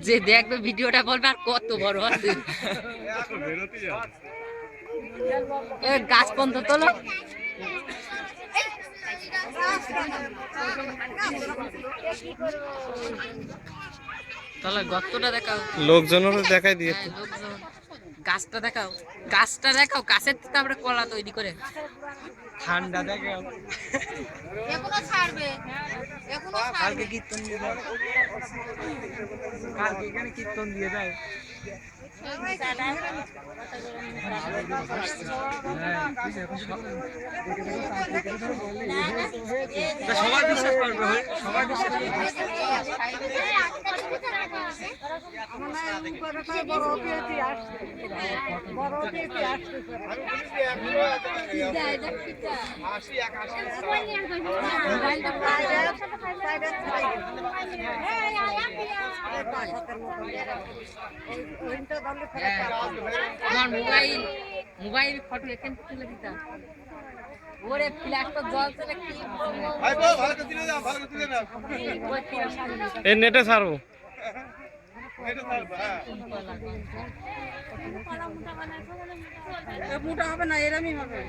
যে দেখবে ভিডিওটা বলবে আর কত বড় আছে গাছ পর্যন্ত তোলো তাহলে গর্তটা দেখাও লোকজনেরও দেখাই দিয়ে লোকজন গাছটা দেখাও গাছের তারপরে কলা তৈরি করে ঠান্ডা দেখাও এখনো ছাড়বে কালকে কীর্তন দিয়ে দাও কালকে এখানে কীর্তন দিয়ে দাও সবাই বিশ্বাস করবে সবাই বিশ্বাস আমার মোবাইল ফটো এখানে তুলে দিতাম ওরে ফ্ল্যাশটা জল চলে কি ভাই ভালো করে দিলে না ভালো করে দিলে না এই নেটে ছাড়বো এটা ছাড়বো হ্যাঁ মোটা হবে না এরমই হবে